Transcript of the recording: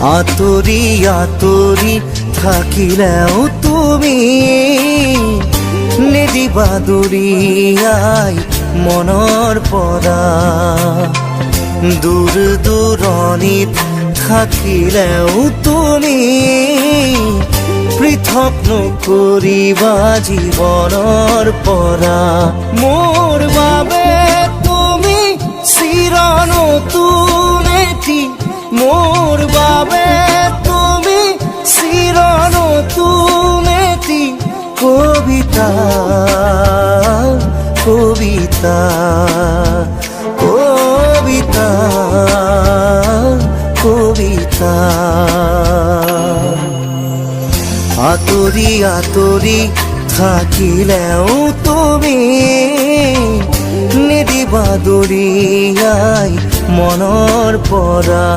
আতৰি আতৰি থাকিলেও তুমি নিদিবা দূৰিয়াই মনৰ পৰা। দূৰ দূৰণিত থাকিলেও তুমি পৃথক নকৰিবা জীৱনৰ পৰা। মোৰ বাবে তুমি চিৰ নতুন এটি, মোৰ বাবে তুমি চিৰ নতুন এটি কবিতা কবিতা কবিতা কবিতা। আতৰি আতৰি থাকিলেও তুমি নিদিবা দূৰিয়াই মনৰ পৰা।